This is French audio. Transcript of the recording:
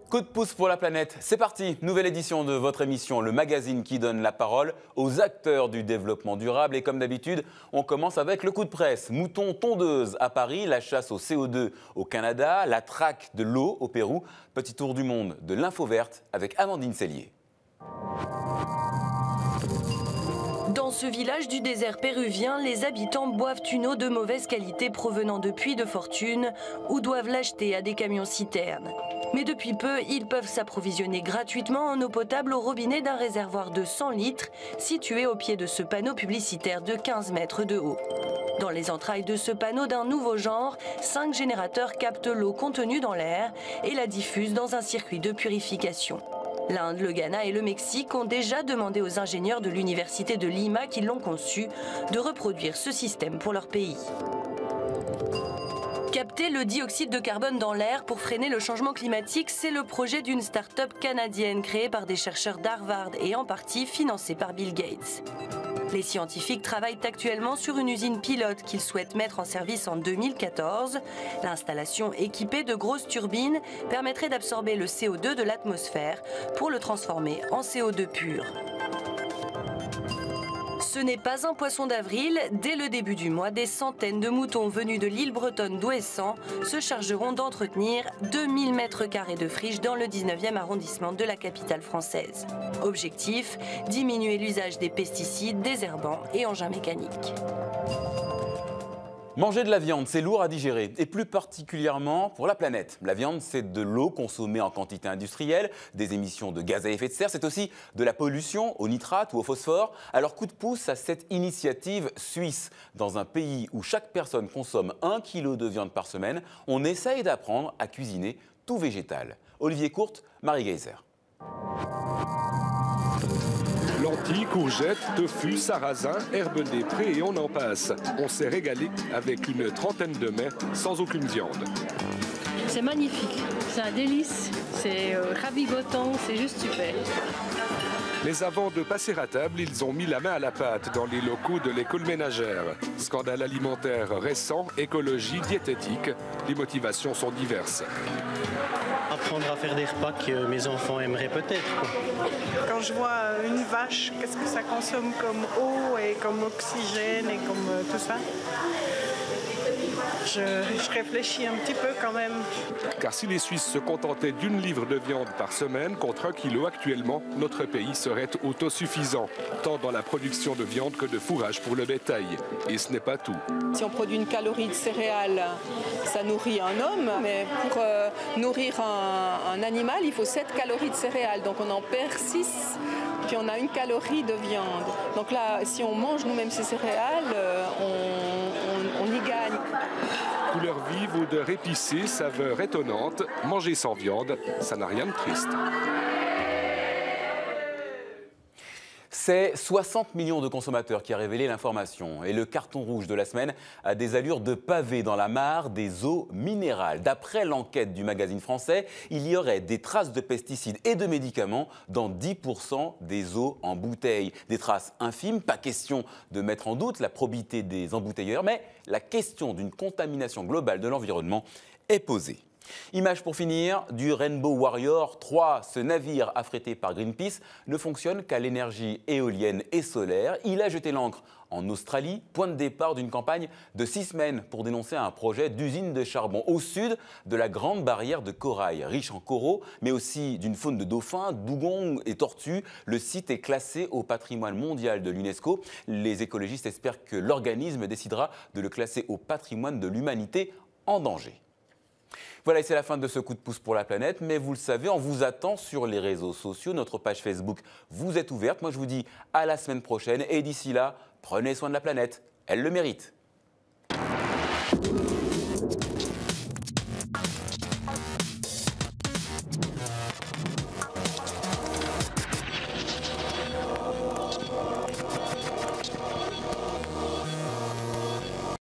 Coup de pouce pour la planète, c'est parti. Nouvelle édition de votre émission, le magazine qui donne la parole aux acteurs du développement durable. Et comme d'habitude, on commence avec le coup de presse. Mouton tondeuse à Paris, la chasse au CO2 au Canada, la traque de l'eau au Pérou. Petit tour du monde de l'info verte avec Amandine Sellier. Dans ce village du désert péruvien, les habitants boivent une eau de mauvaise qualité provenant de puits de fortune ou doivent l'acheter à des camions-citernes. Mais depuis peu, ils peuvent s'approvisionner gratuitement en eau potable au robinet d'un réservoir de 100 litres situé au pied de ce panneau publicitaire de 15 mètres de haut. Dans les entrailles de ce panneau d'un nouveau genre, 5 générateurs captent l'eau contenue dans l'air et la diffusent dans un circuit de purification. L'Inde, le Ghana et le Mexique ont déjà demandé aux ingénieurs de l'université de Lima qui l'ont conçu de reproduire ce système pour leur pays. Capter le dioxyde de carbone dans l'air pour freiner le changement climatique, c'est le projet d'une start-up canadienne créée par des chercheurs d'Harvard et en partie financée par Bill Gates. Les scientifiques travaillent actuellement sur une usine pilote qu'ils souhaitent mettre en service en 2014. L'installation équipée de grosses turbines permettrait d'absorber le CO2 de l'atmosphère pour le transformer en CO2 pur. Ce n'est pas un poisson d'avril. Dès le début du mois, des centaines de moutons venus de l'île bretonne d'Ouessant se chargeront d'entretenir 2000 m² de friches dans le 19e arrondissement de la capitale française. Objectif, diminuer l'usage des pesticides, désherbants et engins mécaniques. Manger de la viande, c'est lourd à digérer, et plus particulièrement pour la planète. La viande, c'est de l'eau consommée en quantité industrielle, des émissions de gaz à effet de serre, c'est aussi de la pollution au nitrate ou au phosphore. Alors coup de pouce à cette initiative suisse. Dans un pays où chaque personne consomme 1 kg de viande par semaine, on essaye d'apprendre à cuisiner tout végétal. Olivier Courte, Marie Geyser. Lentilles, courgettes, tofu, sarrasin, herbes des prés et on en passe. On s'est régalé avec une trentaine de mets sans aucune viande. C'est magnifique, c'est un délice, c'est ravigotant, c'est juste super. Mais avant de passer à table, ils ont mis la main à la pâte dans les locaux de l'école ménagère. Scandale alimentaire récent, écologie, diététique, les motivations sont diverses. Apprendre à faire des repas que mes enfants aimeraient peut-être. Quand je vois une vache, qu'est-ce que ça consomme comme eau et comme oxygène et comme tout ça, je réfléchis un petit peu quand même. Car si les Suisses se contentaient d'une livre de viande par semaine contre 1 kilo actuellement, notre pays serait autosuffisant, tant dans la production de viande que de fourrage pour le bétail. Et ce n'est pas tout. Si on produit une calorie de céréales, ça nourrit un homme, mais pour nourrir un animal, il faut 7 calories de céréales. Donc on en perd 6, puis on a 1 calorie de viande. Donc là, si on mange nous-mêmes ces céréales, on y gagne. Couleur vive, odeur épicée, saveur étonnante. Manger sans viande, ça n'a rien de triste. C'est 60 millions de consommateurs qui a révélé l'information. Et le carton rouge de la semaine a des allures de pavé dans la mare des eaux minérales. D'après l'enquête du magazine français, il y aurait des traces de pesticides et de médicaments dans 10% des eaux en bouteille. Des traces infimes, pas question de mettre en doute la probité des embouteilleurs, mais la question d'une contamination globale de l'environnement est posée. Image pour finir du Rainbow Warrior 3. Ce navire affrété par Greenpeace ne fonctionne qu'à l'énergie éolienne et solaire. Il a jeté l'ancre en Australie, point de départ d'une campagne de 6 semaines pour dénoncer un projet d'usine de charbon au sud de la grande barrière de corail, riche en coraux, mais aussi d'une faune de dauphins, dugongs et tortues. Le site est classé au patrimoine mondial de l'UNESCO. Les écologistes espèrent que l'organisme décidera de le classer au patrimoine de l'humanité en danger. Voilà, c'est la fin de ce coup de pouce pour la planète, mais vous le savez, on vous attend sur les réseaux sociaux. Notre page Facebook vous est ouverte. Moi, je vous dis à la semaine prochaine et d'ici là, prenez soin de la planète. Elle le mérite.